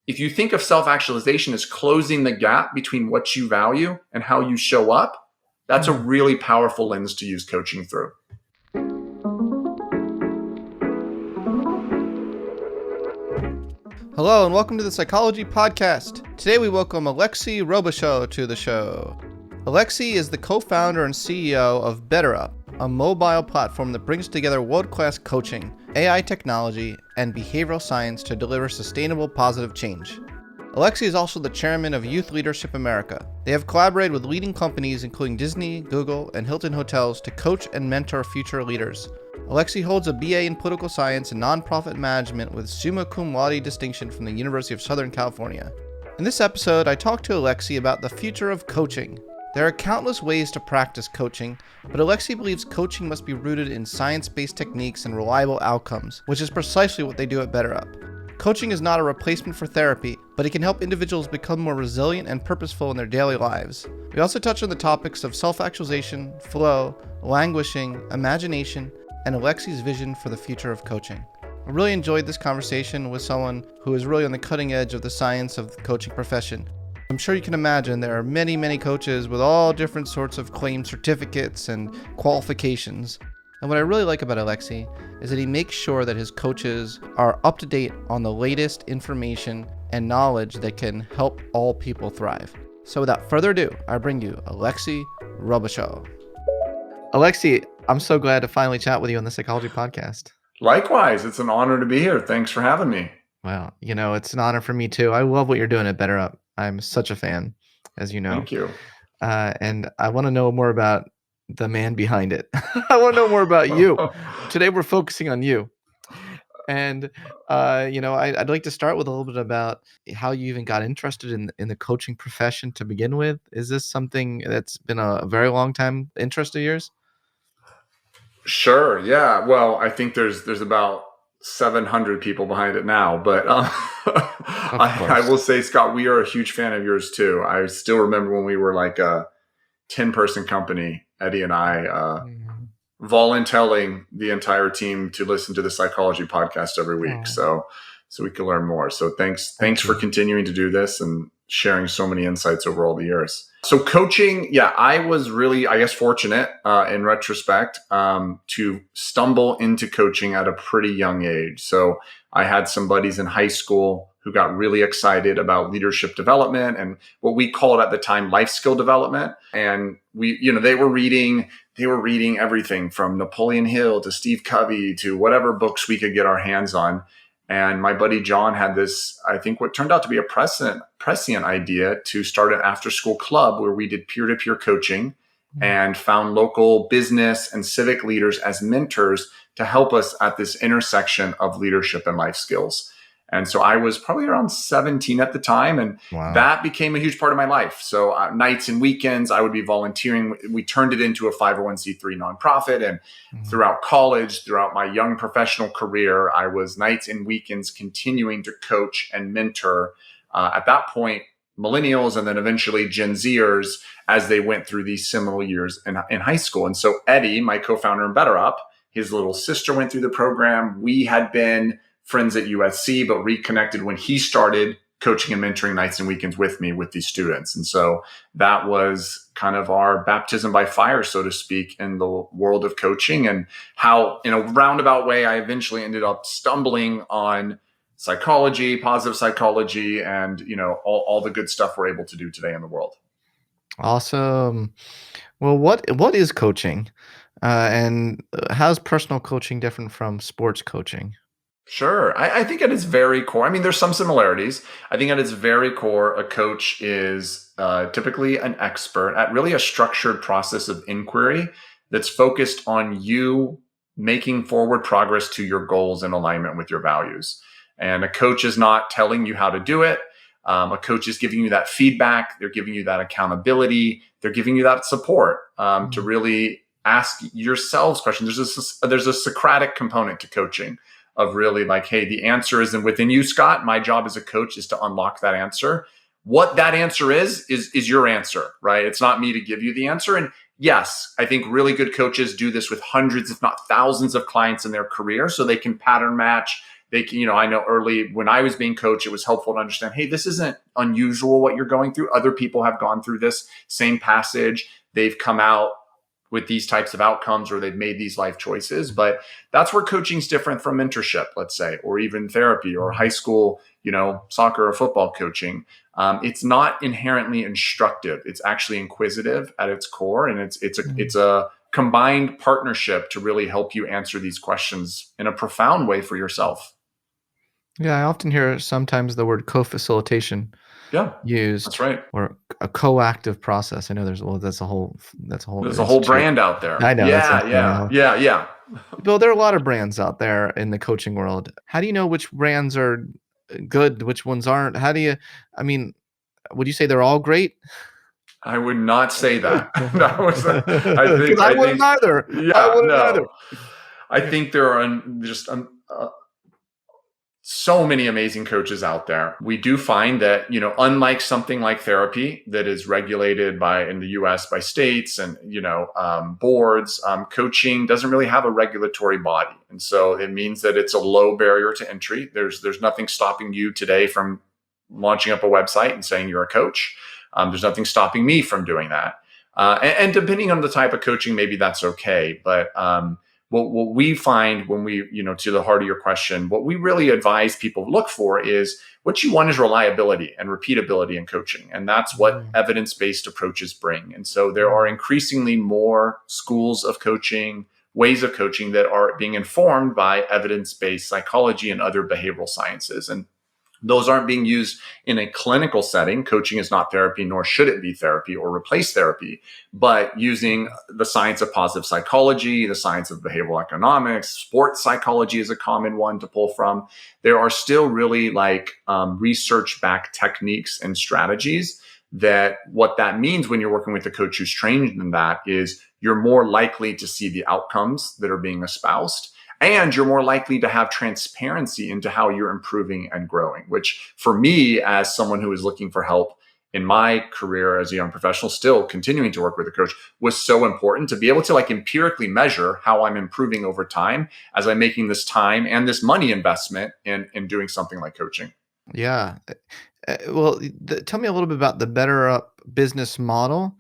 if you think of self-actualization as closing the gap between what you value and how you show up, that's a really powerful lens to use coaching through. Hello and welcome to the Psychology Podcast. Today we welcome Alexi Robichaux to the show. Alexi is the co-founder and CEO of BetterUp, a mobile platform that brings together world-class coaching, AI technology, and behavioral science to deliver sustainable positive change. Alexi is also the chairman of Youth Leadership America. They have collaborated with leading companies including Disney, Google, and Hilton Hotels to coach and mentor future leaders. Alexi holds a BA in political science and nonprofit management with summa cum laude distinction from the University of Southern California. In this episode, I talked to Alexi about the future of coaching. There are countless ways to practice coaching, but Alexi believes coaching must be rooted in science-based techniques and reliable outcomes, which is precisely what they do at BetterUp. Coaching is not a replacement for therapy, but it can help individuals become more resilient and purposeful in their daily lives. We also touch on the topics of self-actualization, flow, languishing, imagination, and Alexi's vision for the future of coaching. I really enjoyed this conversation with someone who is really on the cutting edge of the science of the coaching profession. I'm sure you can imagine there are many coaches with all different sorts of claim certificates and qualifications. And what I really like about Alexi is that he makes sure that his coaches are up to date on the latest information and knowledge that can help all people thrive. So without further ado, I bring you Alexi Robichaux. Alexi, I'm so glad to finally chat with you on the Psychology Podcast. Likewise, it's an honor to be here. Thanks for having me. Well, it's an honor for me too. I love what you're doing at BetterUp. I'm such a fan, as you know. Thank you. And I want to know more about the man behind it. I want to know more about you. Today we're focusing on you. And, I'd like to start with a little bit about how you even got interested in the coaching profession to begin with. Is this something that's been a very long time interest of yours? Sure. Yeah. Well, I think there's about 700 people behind it now, but I will say, Scott, we are a huge fan of yours too. I still remember when we were like a 10-person company, Eddie and I, volunteering the entire team to listen to the Psychology Podcast every week. So we can learn more. So thanks for continuing to do this and sharing so many insights over all the years. So coaching, I was really, fortunate in retrospect to stumble into coaching at a pretty young age. So I had some buddies in high school who got really excited about leadership development and what we called at the time life skill development. And they were reading everything from Napoleon Hill to Steve Covey to whatever books we could get our hands on. And my buddy John had this, I think what turned out to be a prescient idea to start an after-school club where we did peer-to-peer coaching and found local business and civic leaders as mentors to help us at this intersection of leadership and life skills. And so I was probably around 17 at the time, and that became a huge part of my life. So nights and weekends, I would be volunteering. We turned it into a 501c3 nonprofit. And throughout college, throughout my young professional career, I was nights and weekends continuing to coach and mentor, at that point, millennials and then eventually Gen Zers as they went through these seminal years in high school. And so Eddie, my co-founder in BetterUp, his little sister went through the program. We had been friends at USC, but reconnected when he started coaching and mentoring nights and weekends with me with these students. And so that was kind of our baptism by fire, so to speak, in the world of coaching, and how in a roundabout way, I eventually ended up stumbling on psychology, positive psychology, and, all the good stuff we're able to do today in the world. Awesome. Well, what is coaching? And how's personal coaching different from sports coaching? Sure. I think at its very core, I mean, there's some similarities. I think at its very core, a coach is typically an expert at really a structured process of inquiry that's focused on you making forward progress to your goals in alignment with your values. And a coach is not telling you how to do it. A coach is giving you that feedback. They're giving you that accountability. They're giving you that support to really ask yourselves questions. There's a Socratic component to coaching of really like, hey, the answer isn't within you, Scott. My job as a coach is to unlock that answer. What that answer is your answer, right? It's not me to give you the answer. And yes, I think really good coaches do this with hundreds, if not thousands of clients in their career. So they can pattern match. They can, I know early when I was being coached, it was helpful to understand, hey, this isn't unusual what you're going through. Other people have gone through this same passage. They've come out with these types of outcomes, or they've made these life choices. But that's where coaching is different from mentorship, let's say, or even therapy or high school, soccer or football coaching. It's not inherently instructive. It's actually inquisitive at its core. And it's a combined partnership to really help you answer these questions in a profound way for yourself. Yeah, I often hear sometimes the word co-facilitation used. That's right. Or a coactive process. I know there's a whole brand out there. I know. Yeah. Bill, there are a lot of brands out there in the coaching world. How do you know which brands are good, which ones aren't? Would you say they're all great? I would not say that. I wouldn't either. Yeah, I wouldn't either. I think there are just so many amazing coaches out there. We do find that, unlike something like therapy that is regulated in the US by states and, boards, coaching doesn't really have a regulatory body. And so it means that it's a low barrier to entry. There's nothing stopping you today from launching up a website and saying you're a coach. There's nothing stopping me from doing that. And depending on the type of coaching, maybe that's okay. But what we find when we, to the heart of your question, what we really advise people to look for is what you want is reliability and repeatability in coaching. And that's what evidence-based approaches bring. And so there are increasingly more schools of coaching, ways of coaching that are being informed by evidence-based psychology and other behavioral sciences. And those aren't being used in a clinical setting. Coaching is not therapy, nor should it be therapy or replace therapy, but using the science of positive psychology, the science of behavioral economics, sports psychology is a common one to pull from. There are still really research-backed techniques and strategies that what that means when you're working with a coach who's trained in that is you're more likely to see the outcomes that are being espoused. And you're more likely to have transparency into how you're improving and growing, which for me, as someone who is looking for help in my career as a young professional, still continuing to work with a coach, was so important to be able to empirically measure how I'm improving over time as I'm making this time and this money investment in doing something like coaching. Yeah. Well, tell me a little bit about the BetterUp business model.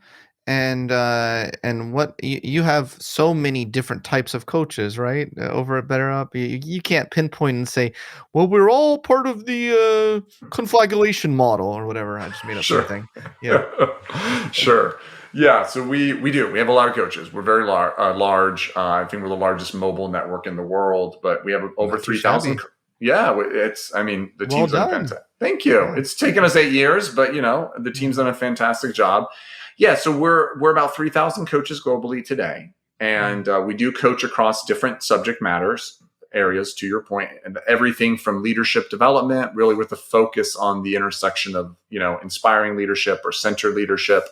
And what you have so many different types of coaches, right? Over at BetterUp, you can't pinpoint and say, well, we're all part of the conflagellation model or whatever. I just made up something. Yeah, sure. Yeah, so we do. We have a lot of coaches. We're very large. I think we're the largest mobile network in the world, but we have over 3,000. Yeah, the team's done fantastic. Thank you. Yeah. It's taken us 8 years, but the team's done a fantastic job. Yeah, so we're about 3,000 coaches globally today, and we do coach across different subject matters areas. To your point, and everything from leadership development, really with a focus on the intersection of inspiring leadership or centered leadership,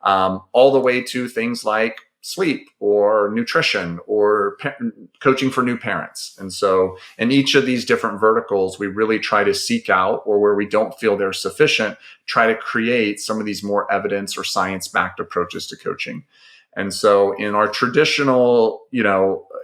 all the way to things like sleep or nutrition or coaching for new parents. And so in each of these different verticals, we really try to seek out, or where we don't feel they're sufficient, try to create some of these more evidence or science-backed approaches to coaching. And so in our traditional,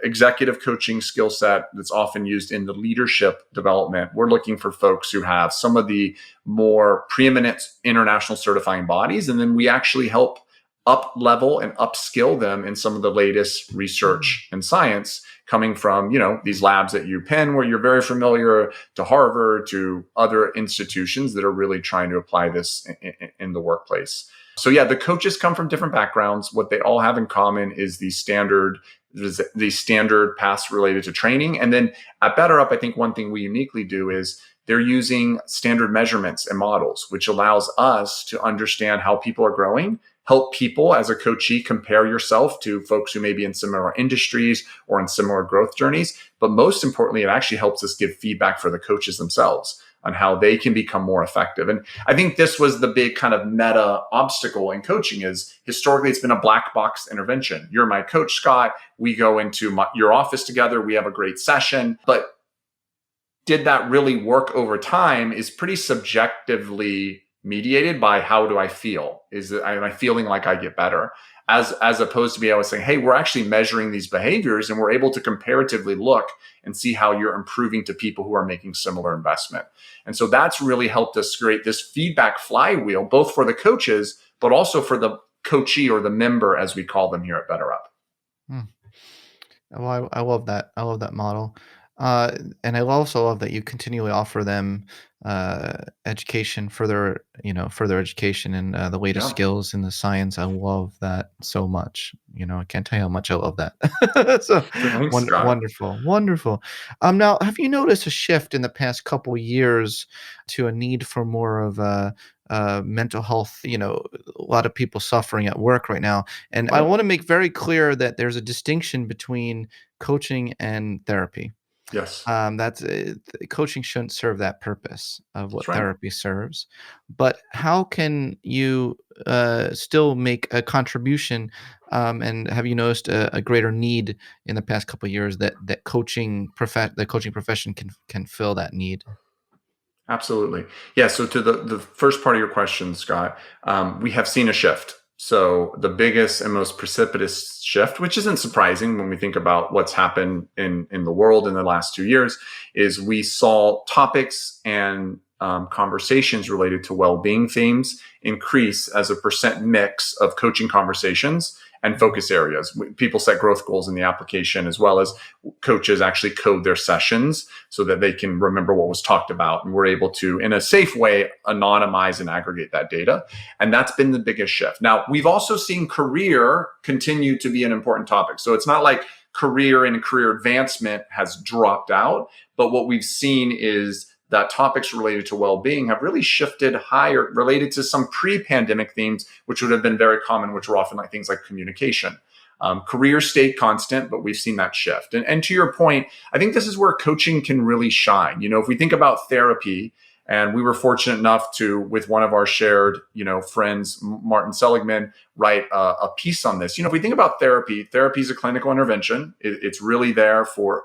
executive coaching skill set that's often used in the leadership development, we're looking for folks who have some of the more preeminent international certifying bodies. And then we actually help up level and upskill them in some of the latest research and science coming from, these labs at UPenn, where you're very familiar, to Harvard, to other institutions that are really trying to apply this in the workplace. So yeah, the coaches come from different backgrounds. What they all have in common is the standard paths related to training. And then at BetterUp, I think one thing we uniquely do is they're using standard measurements and models, which allows us to understand how people are growing, help people as a coachee compare yourself to folks who may be in similar industries or in similar growth journeys. But most importantly, it actually helps us give feedback for the coaches themselves on how they can become more effective. And I think this was the big kind of meta obstacle in coaching is historically it's been a black box intervention. You're my coach, Scott. We go into your office together. We have a great session. But did that really work over time is pretty subjectively mediated by how do I feel? Am I feeling like I get better? as opposed to be able to say, hey, we're actually measuring these behaviors and we're able to comparatively look and see how you're improving to people who are making similar investment. And so that's really helped us create this feedback flywheel, both for the coaches, but also for the coachee or the member, as we call them here at BetterUp. Hmm. Well, I love that. I love that model. And I also love that you continually offer them education, further education and the latest Yeah. skills in the science. I love that so much. I can't tell you how much I love that. So Thanks, Scott. wonderful, wonderful. Now, have you noticed a shift in the past couple years to a need for more of a mental health? A lot of people suffering at work right now, and I Right. want to make very clear that there's a distinction between coaching and therapy. Yes. That's coaching shouldn't serve that purpose of That's what right. therapy serves. But how can you still make a contribution? And have you noticed a greater need in the past couple of years that the coaching profession can fill that need? Absolutely. Yeah. So to the first part of your question, Scott, we have seen a shift. So the biggest and most precipitous shift, which isn't surprising when we think about what's happened in the world in the last 2 years, is we saw topics and conversations related to well-being themes increase as a percent mix of coaching conversations and focus areas. People set growth goals in the application, as well as coaches actually code their sessions so that they can remember what was talked about. And we're able to, in a safe way, anonymize and aggregate that data. And that's been the biggest shift. Now, we've also seen career continue to be an important topic. So it's not like career and career advancement has dropped out, but what we've seen is that topics related to well-being have really shifted higher, related to some pre-pandemic themes, which would have been very common, which were often like things like communication. Career stayed constant, but we've seen that shift. And to your point, I think this is where coaching can really shine. If we think about therapy, and we were fortunate enough to, with one of our shared, friends, Martin Seligman, write a piece on this. If we think about therapy is a clinical intervention. It's really there for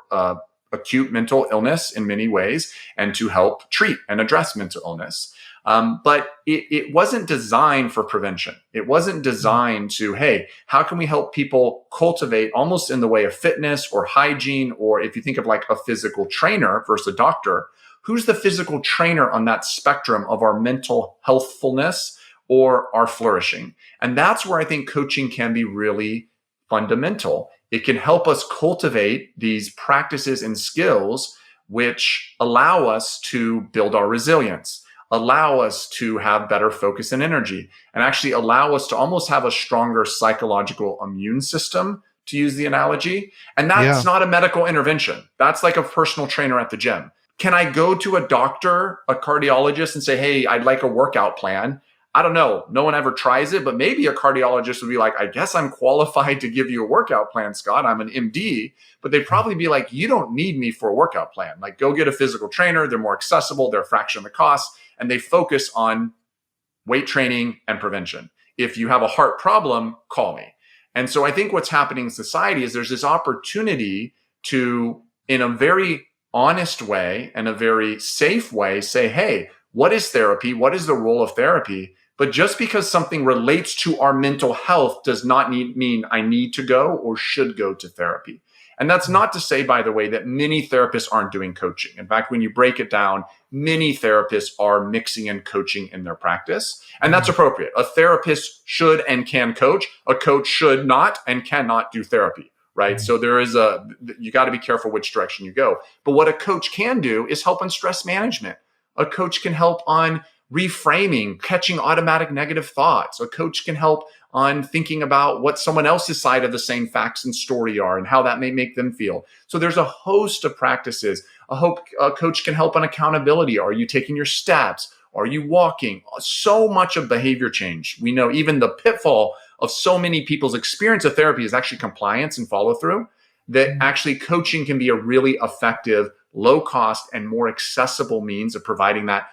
acute mental illness in many ways and to help treat and address mental illness. But it wasn't designed for prevention. It wasn't designed to, hey, how can we help people cultivate almost in the way of fitness or hygiene? Or if you think of like a physical trainer versus a doctor, who's the physical trainer on that spectrum of our mental healthfulness or our flourishing? And that's where I think coaching can be really fundamental. It can help us cultivate these practices and skills which allow us to build our resilience, allow us to have better focus and energy, and actually allow us to almost have a stronger psychological immune system, to use the analogy. And that's Yeah. not a medical intervention. That's like a personal trainer at the gym. Can I go to a doctor, a cardiologist, and say, hey, I'd like a workout plan? I don't know. No one ever tries it, but maybe a cardiologist would be like, I guess I'm qualified to give you a workout plan, Scott. I'm an MD. But they'd probably be like, you don't need me for a workout plan. Like, go get a physical trainer. They're more accessible. They're a fraction of the cost. And they focus on weight training and prevention. If you have a heart problem, call me. And so I think what's happening in society is there's this opportunity to, in a very honest way and a very safe way, say, hey, what is therapy? What is the role of therapy? But just because something relates to our mental health does not mean I need to go or should go to therapy. And that's not to say, by the way, that many therapists aren't doing coaching. In fact, when you break it down, many therapists are mixing in coaching in their practice. And that's appropriate. A therapist should and can coach. A coach should not and cannot do therapy, right? So you got to be careful which direction you go. But what a coach can do is help on stress management. A coach can help on reframing, catching automatic negative thoughts. A coach can help on thinking about what someone else's side of the same facts and story are and how that may make them feel. So there's a host of practices. A coach can help on accountability. Are you taking your steps? Are you walking? So much of behavior change. We know even the pitfall of so many people's experience of therapy is actually compliance and follow through, that actually coaching can be a really effective, low cost, and more accessible means of providing that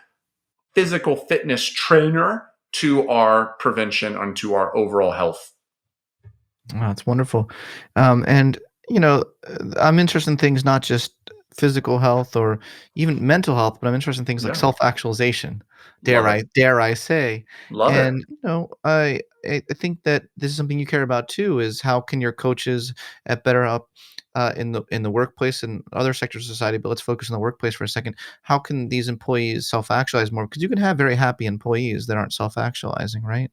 physical fitness trainer to our prevention and to our overall health. Wow, that's wonderful. And I'm interested in things not just physical health or even mental health, but I'm interested in things like Yeah. self-actualization, Love it. dare I say. Love it. And I think that this is something you care about too, is how can your coaches at BetterUp in the workplace and other sectors of society, but let's focus on the workplace for a second. How can these employees self-actualize more? Because you can have very happy employees that aren't self-actualizing, right?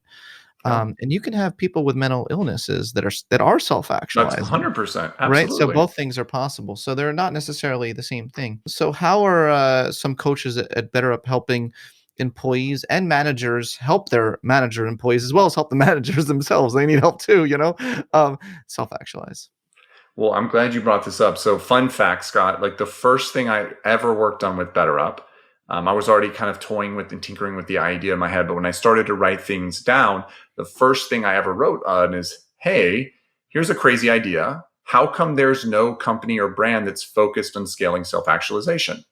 Yeah. And you can have people with mental illnesses that are That's self-actualizing, 100%. right? So Absolutely. both things are possible. So they're not necessarily the same thing. So how are some coaches at BetterUp helping employees and managers help their manager employees as well as help the managers themselves? They need help too, self-actualize. Well, I'm glad you brought this up. So, fun fact, Scott, like the first thing I ever worked on with BetterUp, I was already kind of toying with and tinkering with the idea in my head. But when I started to write things down, the first thing I ever wrote on is, hey, here's a crazy idea. How come there's no company or brand that's focused on scaling self-actualization?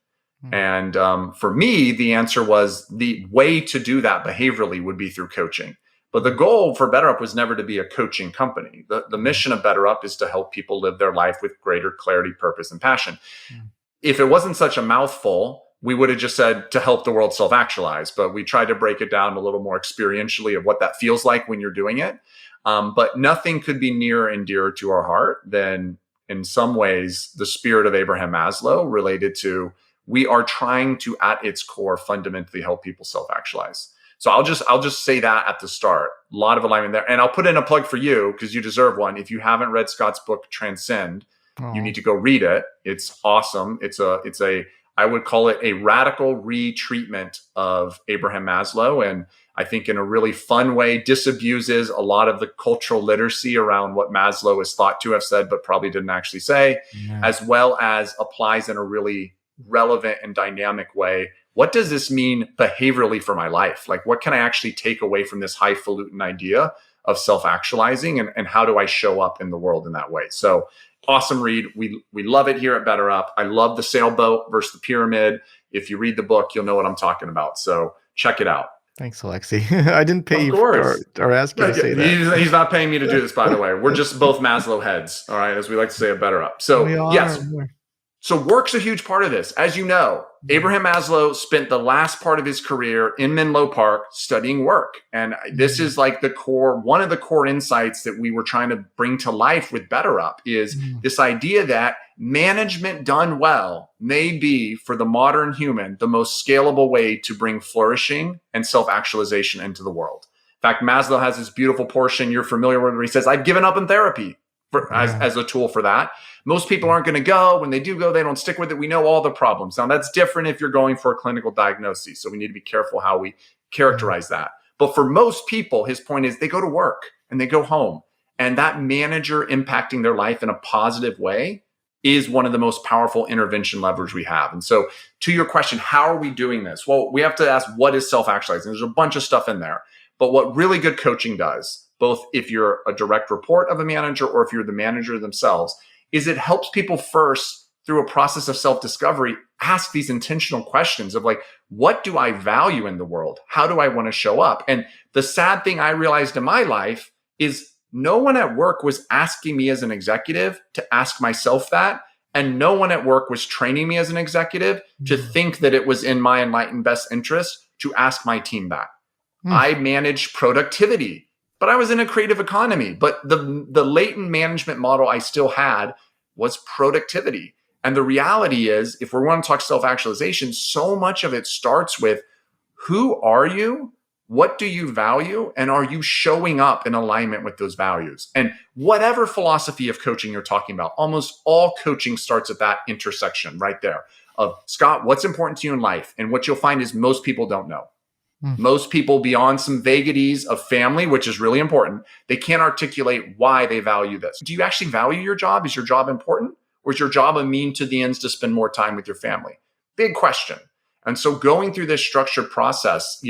Mm, And for me, the answer was the way to do that behaviorally would be through coaching. But the mm, goal for BetterUp was never to be a coaching company. The mm, mission of BetterUp is to help people live their life with greater clarity, purpose, and passion. mm, If it wasn't such a mouthful, we would have just said to help the world self-actualize. But we tried to break it down a little more experientially of what that feels like when you're doing it. But nothing could be nearer and dearer to our heart than, in some ways, the spirit of Abraham Maslow related to we are trying to, at its core, fundamentally help people self-actualize. So I'll just say that at the start. A lot of alignment there. And I'll put in a plug for you because you deserve one. If you haven't read Scott's book, Transcend, you aw, need to go read it. It's awesome. It's a I would call it a radical retreatment of Abraham Maslow. And I think in a really fun way, disabuses a lot of the cultural literacy around what Maslow is thought to have said, but probably didn't actually say, yeah. as well as applies in a really relevant and dynamic way. What does this mean behaviorally for my life? Like, what can I actually take away from this highfalutin idea of self-actualizing, and how do I show up in the world in that way? So awesome read. We love it here at BetterUp. I love the sailboat versus the pyramid. If you read the book, you'll know what I'm talking about. So check it out. Thanks, Alexi. I didn't pay Of you course. or ask you to say that. He's not paying me to do this, by the way. We're just both Maslow heads, all right, as we like to say at BetterUp. We So are. yes, so work's a huge part of this. As you know, Abraham Maslow spent the last part of his career in Menlo Park studying work. And this is like one of the core insights that we were trying to bring to life with BetterUp is this idea that management done well may be, for the modern human, the most scalable way to bring flourishing and self-actualization into the world. In fact, Maslow has this beautiful portion you're familiar with where he says, I've given up on therapy as a tool for that. Most people aren't going to go. When they do go, they don't stick with it. We know all the problems. Now, that's different if you're going for a clinical diagnosis. So we need to be careful how we characterize that. But for most people, his point is they go to work and they go home. And that manager impacting their life in a positive way is one of the most powerful intervention levers we have. And so to your question, how are we doing this? Well, we have to ask, what is self-actualizing? There's a bunch of stuff in there. But what really good coaching does, both if you're a direct report of a manager or if you're the manager themselves, is it helps people first through a process of self-discovery, ask these intentional questions of like, what do I value in the world? How do I want to show up? And the sad thing I realized in my life is no one at work was asking me as an executive to ask myself that. And no one at work was training me as an executive to think that it was in my enlightened best interest to ask my team that. I managed productivity, but I was in a creative economy. But the latent management model I still had was productivity. And the reality is, if we want to talk self-actualization, so much of it starts with who are you? What do you value? And are you showing up in alignment with those values? And whatever philosophy of coaching you're talking about, almost all coaching starts at that intersection right there of, Scott, what's important to you in life? And what you'll find is most people don't know. Most people, beyond some vagaries of family, which is really important, they can't articulate why they value this. Do you actually value your job? Is your job important? Or is your job a mean to the ends to spend more time with your family? Big question. And so going through this structured process,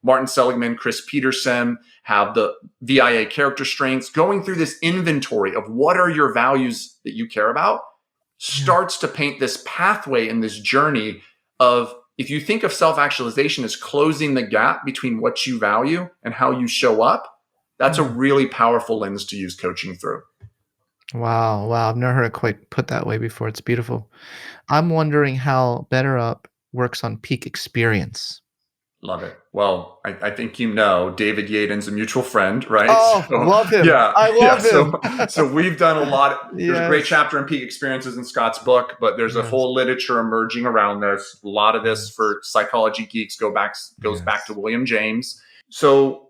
Martin Seligman, Chris Peterson have the VIA character strengths, going through this inventory of what are your values that you care about starts to paint this pathway and this journey of, if you think of self-actualization as closing the gap between what you value and how you show up, that's a really powerful lens to use coaching through. Wow, wow. I've never heard it quite put that way before. It's beautiful. I'm wondering how BetterUp works on peak experience. Love it. Well, I think David Yaden's a mutual friend, right? Oh, So love him. yeah, I yeah. love him. So we've done a lot. There's a great Yes. chapter in peak experiences in Scott's book, but there's a Yes. whole literature emerging around this. A lot of this Yes. for psychology geeks goes back to Yes. William James. So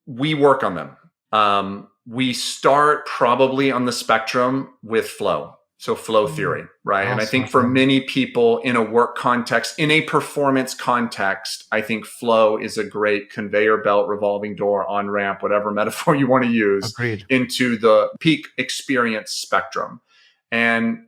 we work on them. We start probably on the spectrum with flow. So flow theory, right? And I think for Awesome. many people in a work context, in a performance context, I think flow is a great conveyor belt, revolving door, on ramp, whatever metaphor you want to use, Agreed. into the peak experience spectrum. And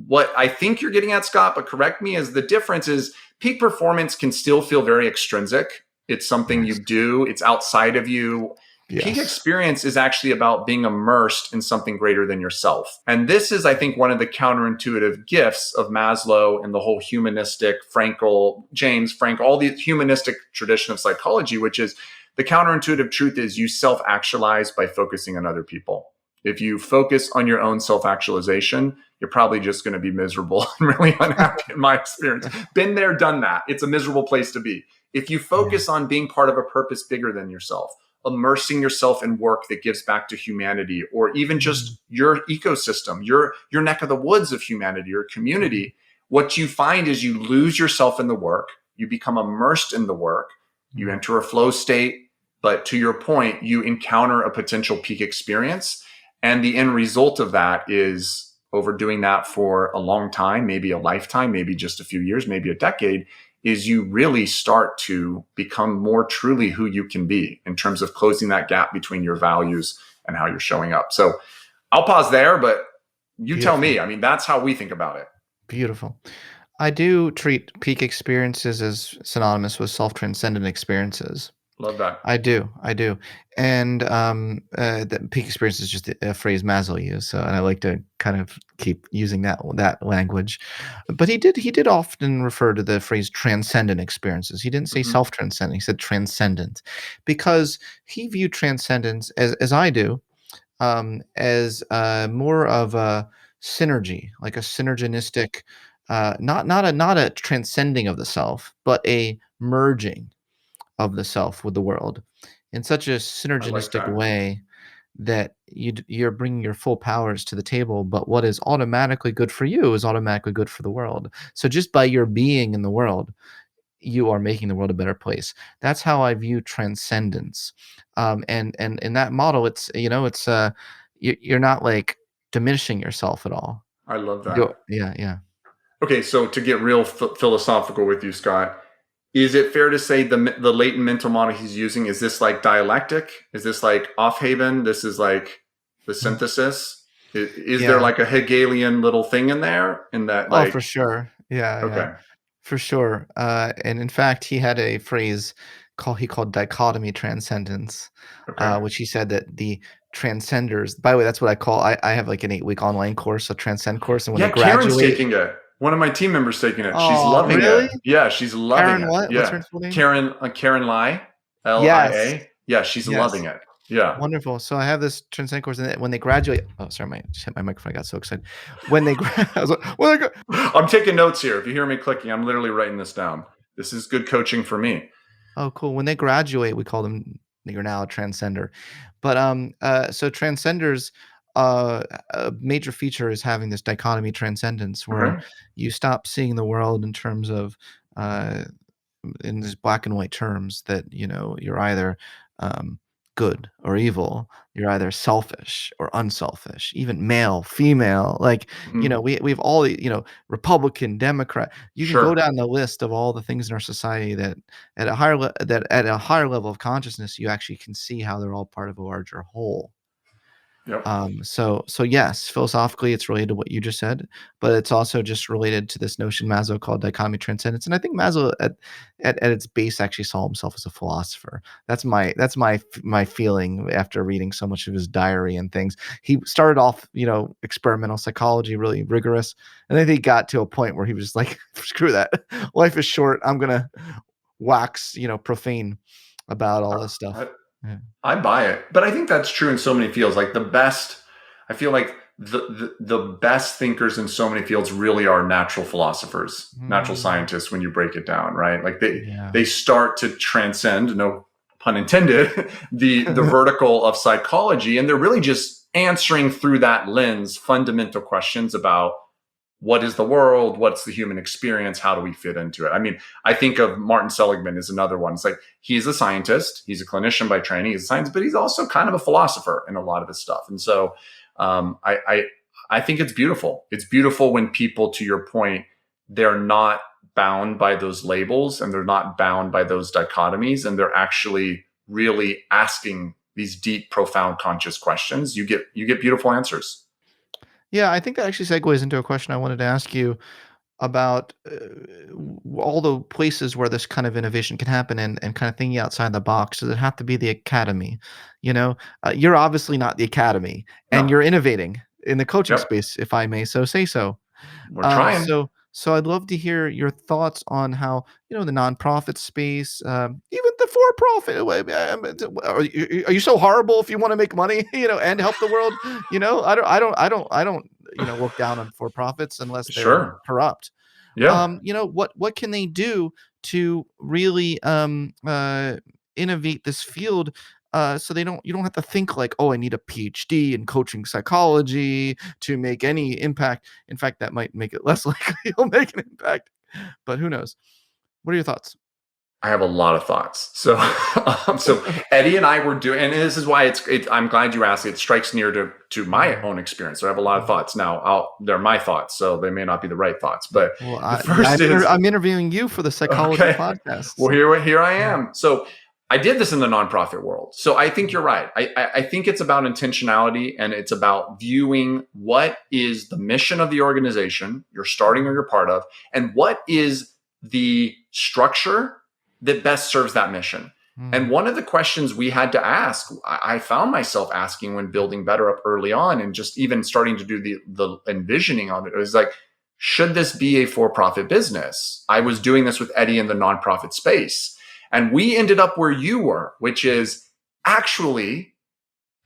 what I think you're getting at, Scott, but correct me, is the difference is peak performance can still feel very extrinsic. It's something Yes. you do, it's outside of you. Peak Yes. experience is actually about being immersed in something greater than yourself. And this is, I think, one of the counterintuitive gifts of Maslow and the whole humanistic, Frank, all the humanistic tradition of psychology, which is the counterintuitive truth is you self-actualize by focusing on other people. If you focus on your own self-actualization, you're probably just going to be miserable and really unhappy in my experience. Been there, done that. It's a miserable place to be. If you focus on being part of a purpose bigger than yourself, immersing yourself in work that gives back to humanity, or even just your ecosystem, your neck of the woods of humanity, your community, what you find is you lose yourself in the work, you become immersed in the work, you enter a flow state, but to your point, you encounter a potential peak experience. And the end result of that is overdoing that for a long time, maybe a lifetime, maybe just a few years, maybe a decade, is you really start to become more truly who you can be in terms of closing that gap between your values and how you're showing up. So I'll pause there, but you tell Beautiful. me. I mean, that's how we think about it. Beautiful. I do treat peak experiences as synonymous with self-transcendent experiences. Love that. I do, and the peak experience is just a phrase Maslow used, so and I like to kind of keep using that language. But he did often refer to the phrase transcendent experiences. He didn't say Mm-hmm. self-transcendent. He said transcendent, because he viewed transcendence as I do, as more of a synergy, like a synergistic, not a transcending of the self, but a merging of the self with the world in such a I like synergistic that. way that you're bringing your full powers to the table, but what is automatically good for you is automatically good for the world. So just by your being in the world, you are making the world a better place. That's how I view transcendence. And in that model, you're not like diminishing yourself at all. I love that. Yeah, yeah. Okay, so to get real philosophical with you, Scott, is it fair to say the latent mental model he's using, is this like dialectic? Is this like Offhaven? This is like the Mm. synthesis? Is there Yeah. like a Hegelian little thing in there? In that, Oh, like, for sure. Yeah, yeah. okay, For sure. And in fact, he had a phrase he called dichotomy transcendence, okay. which he said that the transcenders, by the way, that's what I have like an 8-week online course, a transcend course. And when they Yeah, Karen's graduate, taking it. One of my team members taking it. She's oh, loving it. really? Yeah, she's loving Karen, it. what? What's Yeah, her full name? Karen Lai, Yes. LIA. Yeah, she's loving Yes. it. Yeah. Wonderful. So I have this transcend course, and when they graduate, oh, sorry, just hit my microphone. I got so excited. When they, I was like, when they I'm taking notes here. If you hear me clicking, I'm literally writing this down. This is good coaching for me. Oh, cool. When they graduate, we call them you're now a transcender. But so transcenders, a major feature is having this dichotomy transcendence where Okay. you stop seeing the world in terms of uh, in these black and white terms that you're either um, good or evil, you're either selfish or unselfish, even male, female, like Mhm. we've all Republican, Democrat. You can go Sure. down the list of all the things in our society that at a higher level of consciousness you actually can see how they're all part of a larger whole. Yep. So yes, philosophically, it's related to what you just said, but it's also just related to this notion Maslow called dichotomy transcendence. And I think Maslow at its base actually saw himself as a philosopher. That's my feeling after reading so much of his diary and things. He started off, experimental psychology, really rigorous, and then he got to a point where he was just like, screw that, life is short. I'm gonna wax, profane about all this stuff. I, Yeah. I buy it. But I think that's true in so many fields. Like the best, I feel like the best thinkers in so many fields really are natural philosophers, natural scientists, when you break it down, right? Like they start to transcend, no pun intended, the vertical of psychology, and they're really just answering through that lens fundamental questions about what is the world, what's the human experience, how do we fit into it? I mean, I think of Martin Seligman as another one. It's like, he's a scientist, he's a clinician by training, he's a scientist, but he's also kind of a philosopher in a lot of his stuff. And so I think it's beautiful. It's beautiful when people, to your point, they're not bound by those labels and they're not bound by those dichotomies, and they're actually really asking these deep, profound, conscious questions. You get beautiful answers. Yeah, I think that actually segues into a question I wanted to ask you about all the places where this kind of innovation can happen, and kind of thinking outside the box. Does it have to be the academy? You're obviously not the academy, and you're innovating in the coaching space, if I may so say so. We're trying. So I'd love to hear your thoughts on how, the nonprofit space, even the for-profit. Are you so horrible if you want to make money, and help the world? I don't look down on for-profits unless they're corrupt. Yeah. What can they do to really innovate this field? So you don't have to think like, oh, I need a PhD in coaching psychology to make any impact. In fact, that might make it less likely you'll make an impact, but who knows? What are your thoughts? I have a lot of thoughts. So Eddie and I were doing, and this is why I'm glad you asked. It strikes near to my own experience. So I have a lot of thoughts. Now, they're my thoughts, so they may not be the right thoughts. But I'm interviewing you for the psychology podcast. Well, here I am. So I did this in the nonprofit world. So I think you're right. I think it's about intentionality, and it's about viewing what is the mission of the organization you're starting or you're part of, and what is the structure that best serves that mission. And one of the questions we had to ask, I found myself asking when building BetterUp early on, and just even starting to do the envisioning of it, was like, should this be a for-profit business? I was doing this with Eddie in the nonprofit space. And we ended up where you were, which is actually,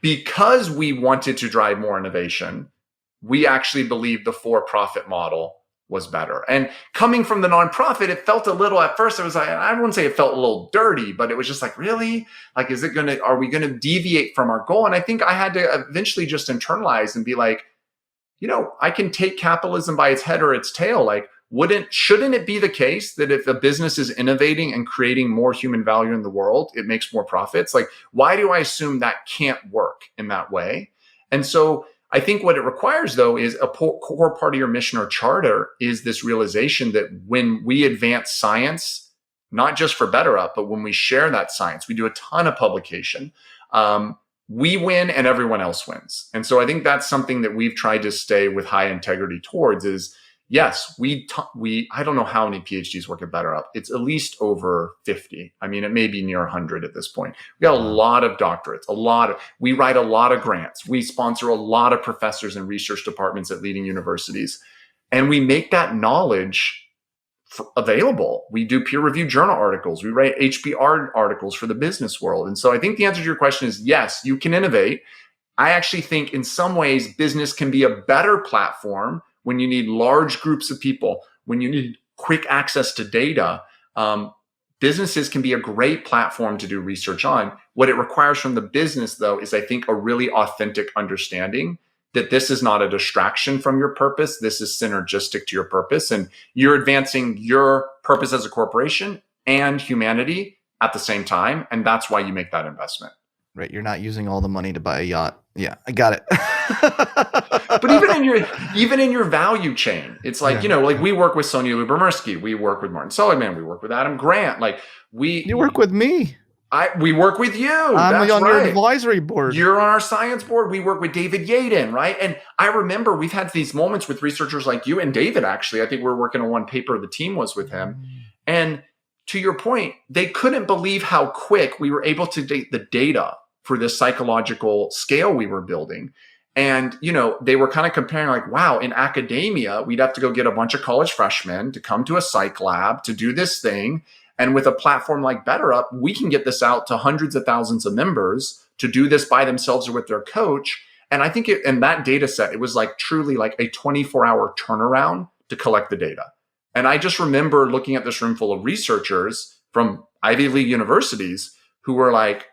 because we wanted to drive more innovation, we actually believed the for-profit model was better. And coming from the nonprofit, it felt a little, at first, it was like, I wouldn't say it felt a little dirty, but it was just like, really? Like, are we going to deviate from our goal? And I think I had to eventually just internalize and be like, I can take capitalism by its head or its tail. Like, shouldn't it be the case that if a business is innovating and creating more human value in the world, it makes more profits? Like, why do I assume that can't work in that way? And so I think what it requires, though, is a core part of your mission or charter is this realization that when we advance science, not just for BetterUp, but when we share that science, we do a ton of publication, we win and everyone else wins. And so I think that's something that we've tried to stay with high integrity towards is, yes, we I don't know how many PhDs work at BetterUp. It's at least over 50. I mean, it may be near 100 at this point. We got a lot of doctorates, we write a lot of grants. We sponsor a lot of professors and research departments at leading universities. And we make that knowledge available. We do peer-reviewed journal articles. We write HBR articles for the business world. And so I think the answer to your question is yes, you can innovate. I actually think in some ways business can be a better platform when you need large groups of people, when you need quick access to data. Businesses can be a great platform to do research on. What it requires from the business, though, is I think a really authentic understanding that this is not a distraction from your purpose. This is synergistic to your purpose. And you're advancing your purpose as a corporation and humanity at the same time. And that's why you make that investment. Right. You're not using all the money to buy a yacht. Yeah, I got it. But even in your value chain, it's like, like we work with Sonia Lubomirsky, we work with Martin Seligman, we work with Adam Grant. Like you work with me. We work with you. I'm on your advisory board. You're on our science board. We work with David Yaden, right? And I remember we've had these moments with researchers like you and David, actually. I think we're working on one paper, the team was with him. And to your point, they couldn't believe how quick we were able to date the data for this psychological scale we were building. And, they were kind of comparing like, wow, in academia, we'd have to go get a bunch of college freshmen to come to a psych lab to do this thing. And with a platform like BetterUp, we can get this out to hundreds of thousands of members to do this by themselves or with their coach. And I think in that data set, it was like truly like a 24-hour turnaround to collect the data. And I just remember looking at this room full of researchers from Ivy League universities who were like,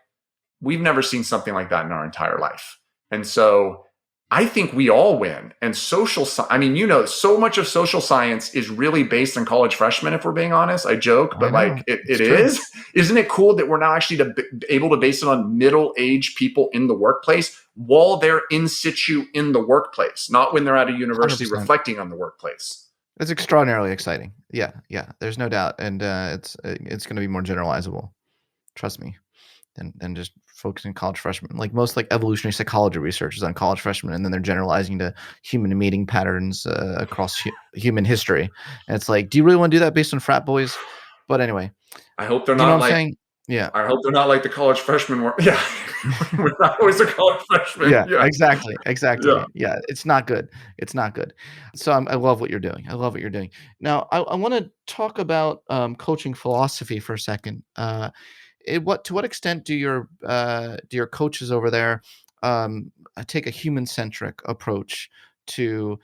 we've never seen something like that in our entire life. And so I think we all win. And so much of social science is really based on college freshmen, if we're being honest. I joke, but it is. Isn't it cool that we're now actually able to base it on middle-aged people in the workplace while they're in situ in the workplace, not when they're at a university 100%. Reflecting on the workplace? It's extraordinarily exciting. Yeah. There's no doubt. And it's going to be more generalizable. Trust me. Than just focusing college freshmen. Like most evolutionary psychology research is on college freshmen, and then they're generalizing to human mating patterns across human history. And it's like, do you really want to do that based on frat boys? But anyway, I hope they're not like. Yeah, I hope they're not like the college freshmen were. Yeah, we're not always a college freshman. Yeah, exactly. Yeah, it's not good. So I love what you're doing. Now, I want to talk about coaching philosophy for a second. To what extent do your coaches over there take a human-centric approach to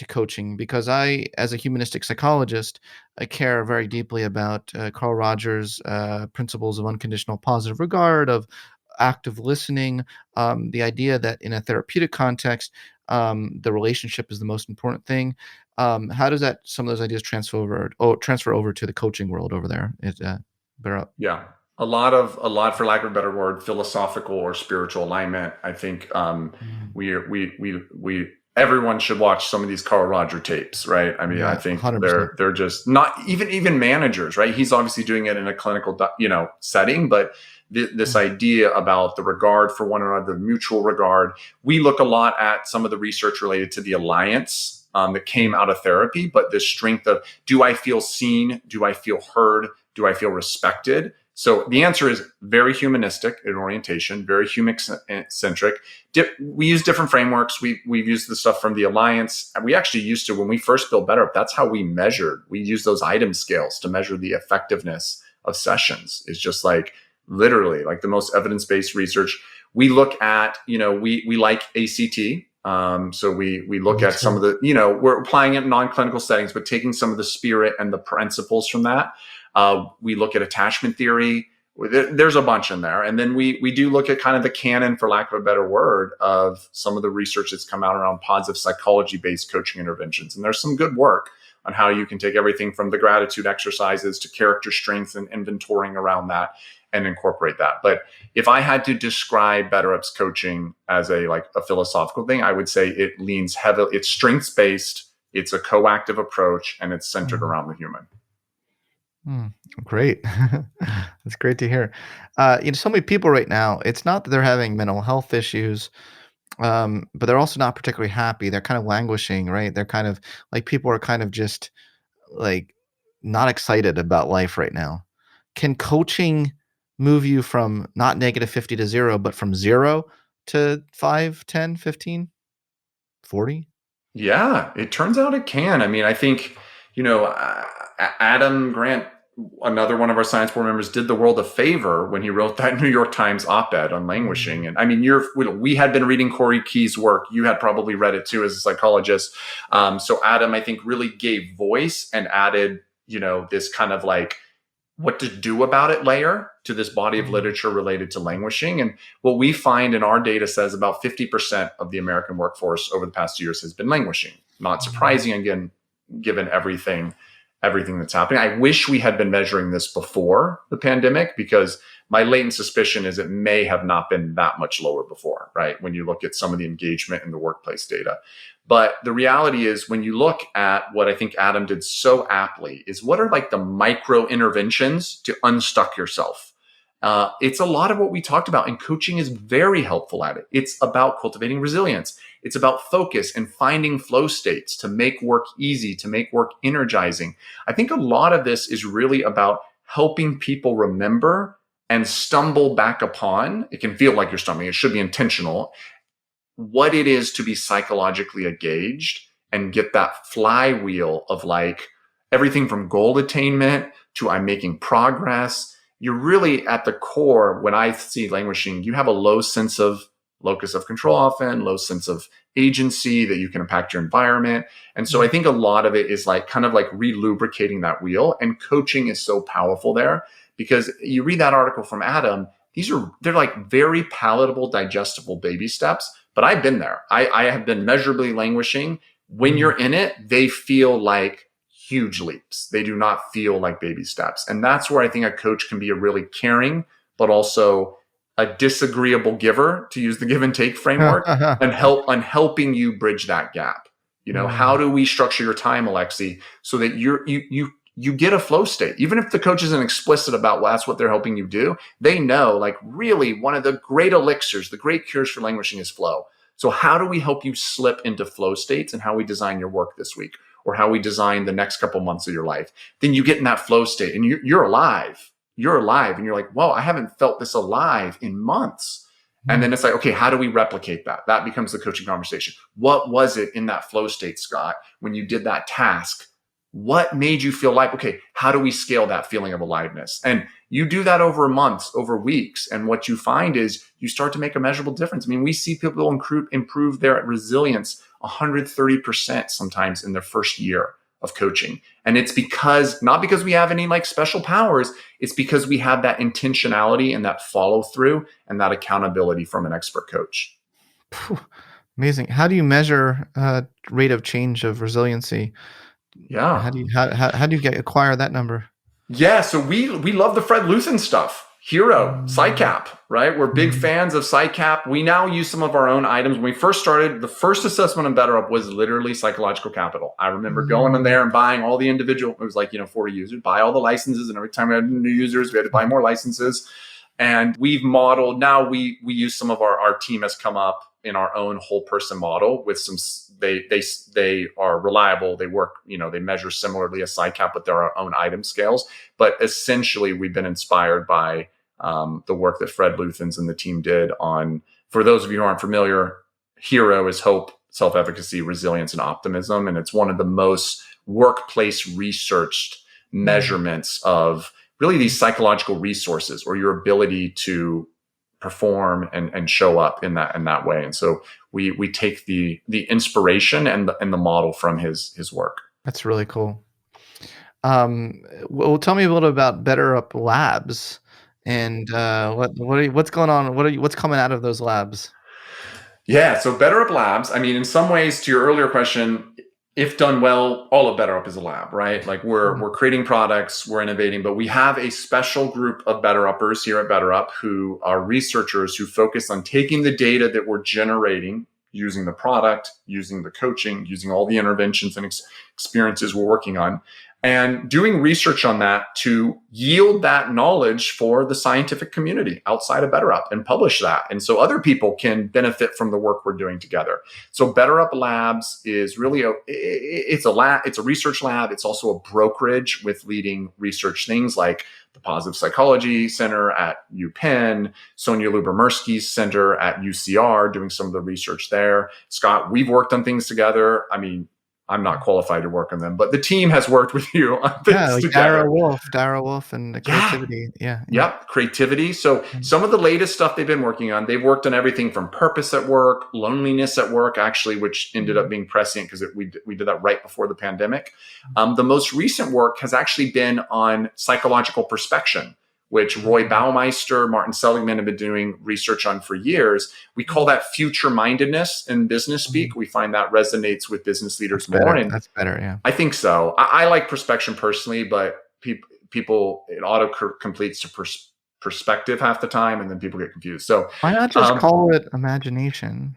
coaching? Because I, as a humanistic psychologist, I care very deeply about Carl Rogers' principles of unconditional positive regard, of active listening, the idea that in a therapeutic context, the relationship is the most important thing. How does some of those ideas transfer over to the coaching world over there at BetterUp? Yeah. A lot, for lack of a better word, philosophical or spiritual alignment. I think everyone should watch some of these Carl Roger tapes, right? I mean, I think 100%. they're just not even managers, right? He's obviously doing it in a clinical, setting, but this idea about the regard for one another, the mutual regard. We look a lot at some of the research related to the alliance that came out of therapy, but the strength of, do I feel seen? Do I feel heard? Do I feel respected? So the answer is very humanistic in orientation, very human-centric. We use different frameworks. We've used the stuff from the Alliance. We actually used to, when we first built BetterUp, that's how we measured. We used those item scales to measure the effectiveness of sessions. It's just literally the most evidence-based research. We look at, we like ACT. So we look at some of the, we're applying it in non-clinical settings, but taking some of the spirit and the principles from that. We look at attachment theory. There's a bunch in there. And then we do look at kind of the canon, for lack of a better word, of some of the research that's come out around positive psychology-based coaching interventions. And there's some good work on how you can take everything from the gratitude exercises to character strength and inventorying around that and incorporate that. But if I had to describe BetterUp's coaching as a philosophical thing, I would say it leans heavily, it's strengths-based, it's a coactive approach, and it's centered around the human. Great. That's great to hear. So many people right now, it's not that they're having mental health issues, but they're also not particularly happy. They're kind of languishing, right? They're kind of people are kind of just not excited about life right now. Can coaching move you from not -50 to 0, but from 0 to 5, 10, 15, 40? Yeah, it turns out it can. I mean, I think, Adam Grant, another one of our science board members, did the world a favor when he wrote that New York Times op-ed on languishing. And I mean, we had been reading Corey Key's work. You had probably read it too as a psychologist. So Adam, I think, really gave voice and added, this kind of what to do about it layer to this body of literature related to languishing. And what we find in our data says about 50% of the American workforce over the past 2 years has been languishing. Not surprising, again, given everything that's happening. I wish we had been measuring this before the pandemic, because my latent suspicion is it may have not been that much lower before, right? When you look at some of the engagement in the workplace data. But the reality is, when you look at what I think Adam did so aptly, is what are the micro interventions to unstuck yourself? It's a lot of what we talked about, and coaching is very helpful at it. It's about cultivating resilience. It's about focus and finding flow states to make work easy, to make work energizing. I think a lot of this is really about helping people remember and stumble back upon. It can feel like you're stumbling. It should be intentional. What it is to be psychologically engaged and get that flywheel of everything from goal attainment to I'm making progress. You're really at the core. When I see languishing, you have a low sense of locus of control often, low sense of agency, that you can impact your environment. And so I think a lot of it is like kind of like re-lubricating that wheel, and coaching is so powerful there, because you read that article from Adam, they're like very palatable, digestible baby steps. But I've been there. I have been measurably languishing. When you're in it, they feel like huge leaps. They do not feel like baby steps. And that's where I think a coach can be a really caring, but also a disagreeable giver, to use the give and take framework, and helping you bridge that gap. How do we structure your time, Alexi, so that you get a flow state? Even if the coach isn't explicit about that's what they're helping you do, they know, like, really one of the great elixirs, the great cures for languishing is flow. So how do we help you slip into flow states, and how we design your work this week, or how we design the next couple months of your life? Then you get in that flow state, and you're alive. You're alive, and you're like, whoa, I haven't felt this alive in months. And then it's like, okay, how do we replicate that? That becomes the coaching conversation. What was it in that flow state, Scott, when you did that task? What made you feel like, okay, how do we scale that feeling of aliveness? And you do that over months, over weeks. And what you find is you start to make a measurable difference. I mean, we see people improve their resilience 130% sometimes in their first year of coaching. And it's not because we have any like special powers. It's because we have that intentionality and that follow through and that accountability from an expert coach. Amazing. How do you measure rate of change of resiliency? Yeah. How do you acquire that number? Yeah. So we love the Fred Luthen stuff. Hero, PsyCap, right? We're big fans of PsyCap. We now use some of our own items. When we first started, the first assessment on BetterUp was literally psychological capital. I remember going in there and buying all the individual, it was like, 40 users, buy all the licenses. And every time we had new users, we had to buy more licenses. And we've modeled, now we use some of our team has come up in our own whole person model with some, they are reliable. They work, they measure similarly as PsyCap, but there are our own item scales. But essentially we've been inspired by the work that Fred Luthens and the team did on, for those of you who aren't familiar, HERO is hope, self-efficacy, resilience, and optimism. And it's one of the most workplace researched measurements of really these psychological resources, or your ability to perform and show up in that way. And so we take the inspiration and the model from his work. That's really cool. Well, tell me a little about BetterUp Labs and what's going on. What's coming out of those labs? Yeah, so BetterUp Labs. I mean, in some ways, to your earlier question, if done well, all of BetterUp is a lab, right? Like we're creating products, we're innovating, but we have a special group of BetterUppers here at BetterUp who are researchers who focus on taking the data that we're generating, using the product, using the coaching, using all the interventions and experiences we're working on, and doing research on that to yield that knowledge for the scientific community outside of BetterUp and publish that. And so other people can benefit from the work we're doing together. So BetterUp Labs is really it's a research lab. It's also a brokerage with leading research things like the Positive Psychology Center at UPenn, Sonia Lubomirsky's center at UCR, doing some of the research there. Scott, we've worked on things together. I mean, I'm not qualified to work on them, but the team has worked with you on things together. Dara Wolf and the creativity. Yeah. Yep. Creativity. So some of the latest stuff they've been working on, they've worked on everything from purpose at work, loneliness at work, actually, which ended up being prescient because we did that right before the pandemic. The most recent work has actually been on psychological perspection, which Roy Baumeister, Martin Seligman have been doing research on for years. We call that future mindedness in business speak. We find that resonates with business leaders more. And that's better, yeah. I think so. I like perspection personally, but people it auto completes to perspective half the time, and then people get confused. So why not just call it imagination?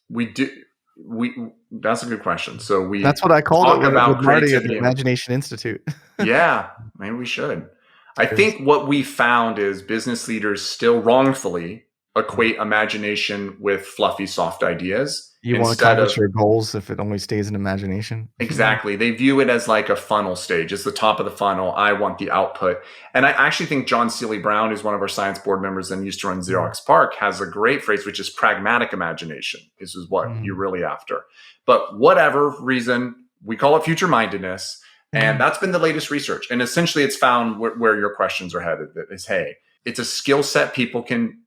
That's a good question. So that's what I called it about with Marty at the Imagination Institute. Yeah, maybe we should. I think what we found is business leaders still wrongfully equate imagination with fluffy, soft ideas. You want to accomplish your goals if it only stays in imagination? Exactly. They view it as like a funnel stage. It's the top of the funnel. I want the output. And I actually think John Seely Brown, who's one of our science board members and used to run Xerox PARC, has a great phrase, which is pragmatic imagination. This is what you're really after. But whatever reason, we call it future mindedness. And that's been the latest research. And essentially it's found where your questions are headed. That is, hey, it's a skill set people can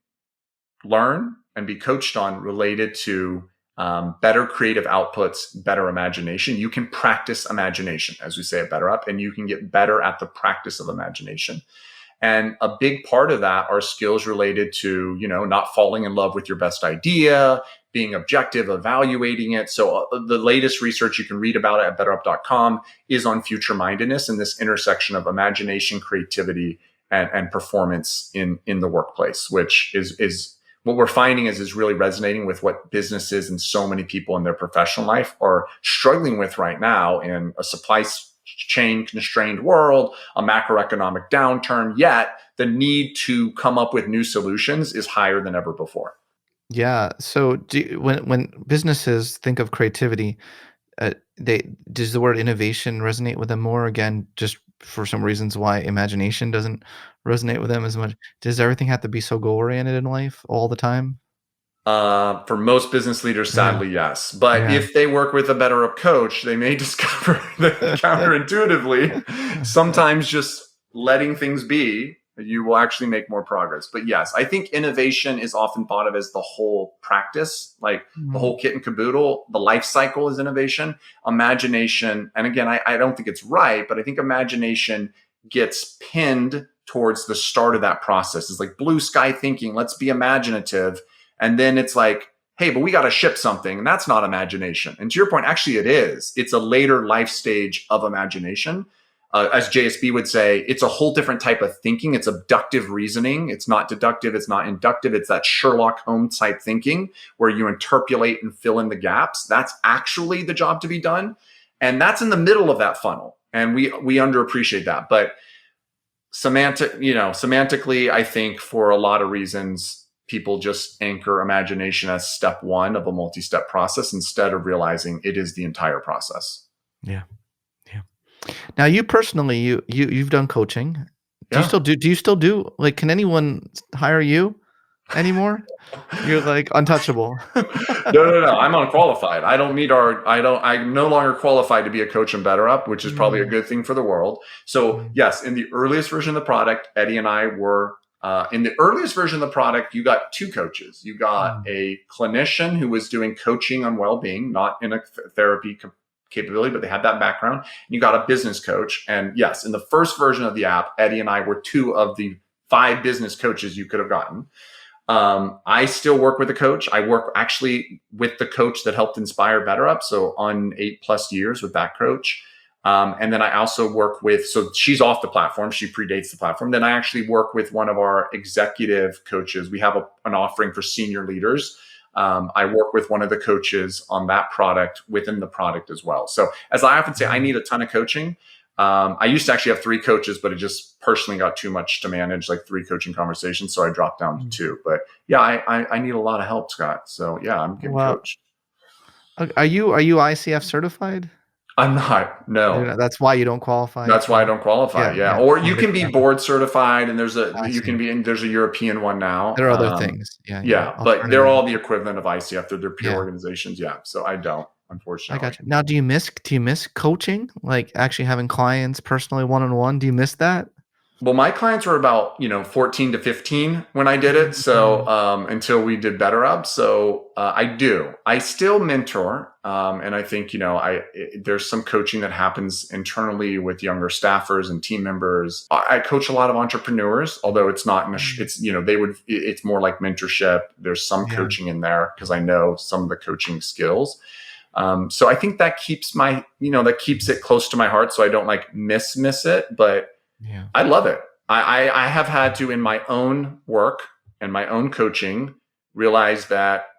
learn and be coached on related to better creative outputs, better imagination. You can practice imagination, as we say at BetterUp, and you can get better at the practice of imagination. And a big part of that are skills related to, not falling in love with your best idea, being objective, evaluating it. So the latest research you can read about it at betterup.com is on future mindedness and this intersection of imagination, creativity, and performance in the workplace, which is what we're finding is really resonating with what businesses and so many people in their professional life are struggling with right now in a supply chain constrained world, a macroeconomic downturn, yet the need to come up with new solutions is higher than ever before. Yeah. So when businesses think of creativity, does the word innovation resonate with them more? Again, just for some reasons why imagination doesn't resonate with them as much. Does everything have to be so goal oriented in life all the time? For most business leaders, sadly, yes. But if they work with a BetterUp coach, they may discover that counterintuitively, sometimes just letting things be, you will actually make more progress. But yes, I think innovation is often thought of as the whole practice, like the whole kit and caboodle. The life cycle is innovation. Imagination, and again, I don't think it's right, but I think imagination gets pinned towards the start of that process. It's like blue sky thinking, let's be imaginative. And then it's like, hey, but we got to ship something. And that's not imagination. And to your point, actually, it is. It's a later life stage of imagination. As JSB would say, it's a whole different type of thinking. It's abductive reasoning. It's not deductive. It's not inductive. It's that Sherlock Holmes type thinking where you interpolate and fill in the gaps. That's actually the job to be done. And that's in the middle of that funnel. And we underappreciate that. But semantically, I think for a lot of reasons, people just anchor imagination as step one of a multi-step process instead of realizing it is the entire process. Yeah. Now, you personally, you've done coaching. Do you still do like, can anyone hire you anymore? You're like untouchable. No. I'm unqualified. I'm no longer qualified to be a coach in BetterUp, which is probably a good thing for the world. So yes, in the earliest version of the product, Eddie and I were, in the earliest version of the product, you got two coaches. You got a clinician who was doing coaching on well-being, not in a therapy capability, but they had that background. And you got a business coach. And yes, in the first version of the app, Eddie and I were two of the 5 business coaches you could have gotten. I still work with a coach. I work actually with the coach that helped inspire BetterUp. So on 8+ years with that coach. And then I also work with, so she's off the platform. She predates the platform. Then I actually work with one of our executive coaches. We have an offering for senior leaders. I work with one of the coaches on that product within the product as well. So as I often say, I need a ton of coaching. I used to actually have 3 coaches, but it just personally got too much to manage, like 3 coaching conversations. So I dropped down to 2. But yeah, I need a lot of help, Scott. So yeah, I'm getting coached. Are you ICF certified? I'm not. No. That's why you don't qualify. That's why I don't qualify. Yeah. Or you can be board certified, and there's a European one now. There are other things. Yeah. But they're all the equivalent of ICF. They're peer organizations. Yeah. So I don't, unfortunately. I got you. Now, do you miss coaching? Like actually having clients personally one-on-one? Do you miss that? Well, my clients were about 14 to 15 when I did it. So until we did BetterUp. So I still mentor, and I think there's some coaching that happens internally with younger staffers and team members. I coach a lot of entrepreneurs, although it's not. It's more like mentorship. There's some coaching in there because I know some of the coaching skills. So I think that keeps it close to my heart, so I don't miss it, but. Yeah. I love it. I have had to, in my own work and my own coaching, realize that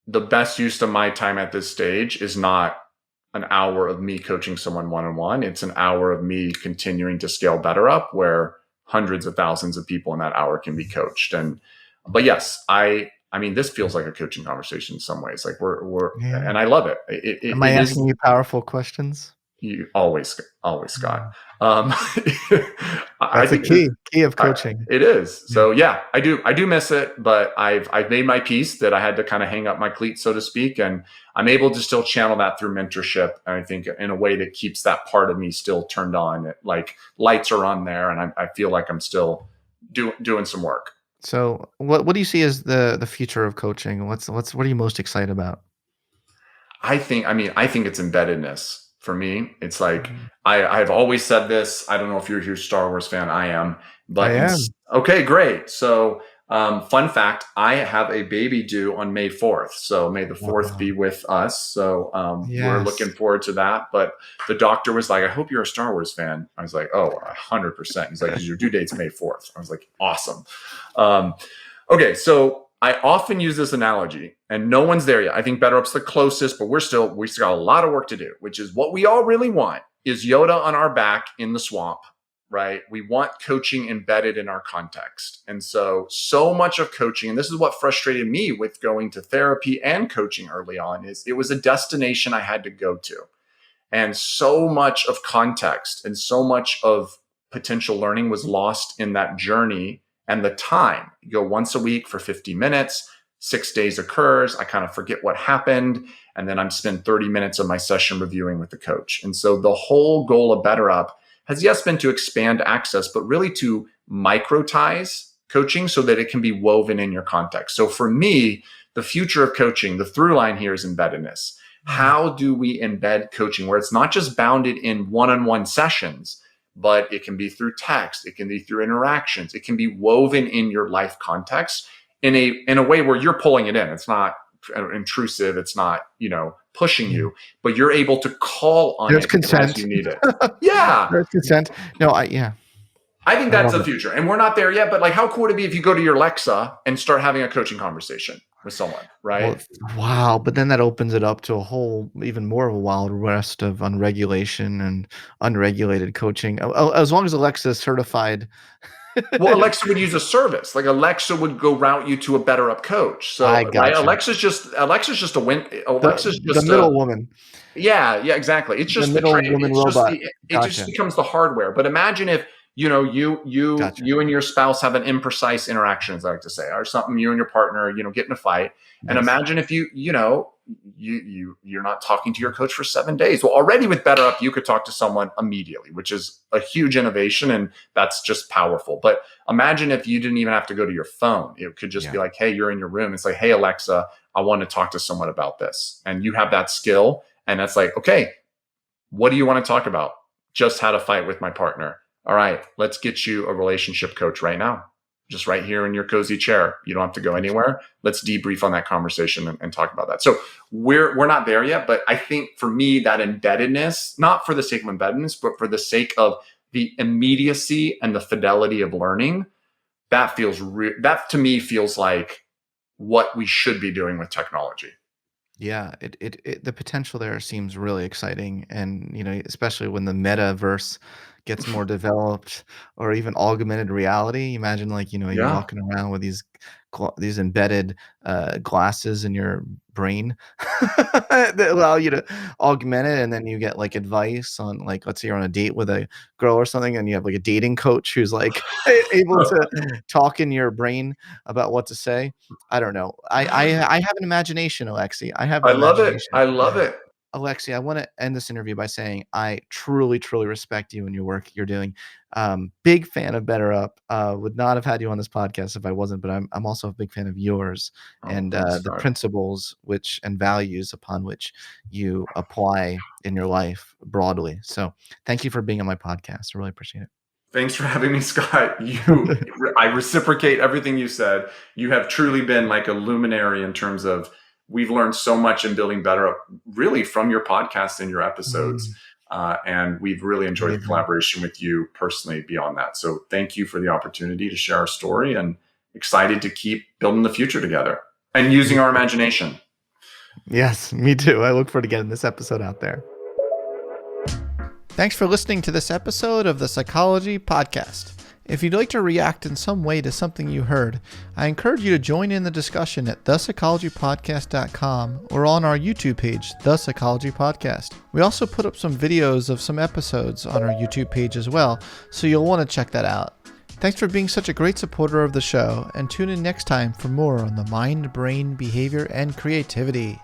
the best use of my time at this stage is not an hour of me coaching someone one-on-one. It's an hour of me continuing to scale BetterUp, where hundreds of thousands of people in that hour can be coached. But yes, I mean, this feels like a coaching conversation in some ways. Like and I love it. Am I asking you powerful questions? You always, Scott. That's the key of coaching. It is. So yeah, I do miss it, but I've made my peace that I had to kind of hang up my cleats, so to speak, and I'm able to still channel that through mentorship. And I think in a way that keeps that part of me still turned on. Like lights are on there, and I feel like I'm still doing some work. So what do you see as the future of coaching? What are you most excited about? I think it's embeddedness for me. It's like, Mhm. I've always said this. I don't know if you're a huge Star Wars fan. I am, I but am. okay, great. So, fun fact, I have a baby due on May 4th. So May the 4th Wow. be with us. So, we're Yes. looking forward to that. But the doctor was like, I hope you're a Star Wars fan. I was like, oh, 100%. He's like, 'cause your due date's May 4th. I was like, awesome. Um, Okay, so I often use this analogy, and no one's there yet. I think BetterUp's the closest, but we still got a lot of work to do, which is what we all really want is Yoda on our back in the swamp, right? We want coaching embedded in our context. And so much of coaching, and this is what frustrated me with going to therapy and coaching early on, is it was a destination I had to go to. And so much of context and so much of potential learning was lost in that journey and the time. You go once a week for 50 minutes, 6 days occurs. I kind of forget what happened. And then I'm spend 30 minutes of my session reviewing with the coach. And so the whole goal of BetterUp has, yes, been to expand access, but really to microtize coaching so that it can be woven in your context. So for me, the future of coaching, the through line here is embeddedness. How do we embed coaching where it's not just bounded in one-on-one sessions, but it can be through text, it can be through interactions, it can be woven in your life context in a way where you're pulling it in. It's not intrusive, it's not, pushing you, but you're able to call on There's it as consent. you need it. Yeah. There's consent. No, yeah, I think I that's love the it. future. And we're not there yet, but like how cool would it be if you go to your Alexa and start having a coaching conversation with someone, Well, right? wow, but then that opens it up to a whole even more of a wild west of unregulation and unregulated coaching. As long as Alexa is certified. Well, Alexa would use a service. Like Alexa would go route you to a BetterUp coach. I So, right, gotcha. Alexa's just a win. Alexa's The just a middle woman, yeah, exactly. It's the just the middle trade. woman robot. It just Gotcha. becomes the hardware. But imagine if Gotcha. you and your spouse have an imprecise interaction, as I like to say, or something. You and your partner, get in a fight, and Yes. imagine if you're not talking to your coach for 7 days. Well, already with BetterUp, you could talk to someone immediately, which is a huge innovation, and that's just powerful. But imagine if you didn't even have to go to your phone. It could just Yeah. be like, hey, you're in your room. It's like, hey, Alexa, I want to talk to someone about this. And you have that skill. And that's like, okay, what do you want to talk about? Just how to fight with my partner. All right, let's get you a relationship coach right now. Just right here in your cozy chair. You don't have to go anywhere. Let's debrief on that conversation and talk about that. So we're not there yet, but I think for me, that embeddedness, not for the sake of embeddedness, but for the sake of the immediacy and the fidelity of learning, that to me feels like what we should be doing with technology. Yeah, the potential there seems really exciting, and especially when the metaverse gets more developed, or even augmented reality. Imagine, like, you're Yeah. walking around with these embedded glasses in your brain that allow you to augment it, and then you get like advice on, like, let's say you're on a date with a girl or something, and you have like a dating coach who's like able to talk in your brain about what to say. I don't know. I have an imagination, Alexi. I have an I love it. imagination. I love it. Alexi, I want to end this interview by saying I truly, truly respect you and your work you're doing. Big fan of BetterUp. Would not have had you on this podcast if I wasn't, but I'm also a big fan of yours Oh, and thanks, the Scott. principles and values upon which you apply in your life broadly. So thank you for being on my podcast. I really appreciate it. Thanks for having me, Scott. I reciprocate everything you said. You have truly been like a luminary in terms of we've learned so much in building BetterUp, really from your podcast and your episodes. Mm, And we've really enjoyed the amazing. collaboration with you personally beyond that. So thank you for the opportunity to share our story, and excited to keep building the future together and using our imagination. Yes, me too. I look forward to getting this episode out there. Thanks for listening to this episode of the Psychology Podcast. If you'd like to react in some way to something you heard, I encourage you to join in the discussion at thepsychologypodcast.com or on our YouTube page, The Psychology Podcast. We also put up some videos of some episodes on our YouTube page as well, so you'll want to check that out. Thanks for being such a great supporter of the show, and tune in next time for more on the mind, brain, behavior, and creativity.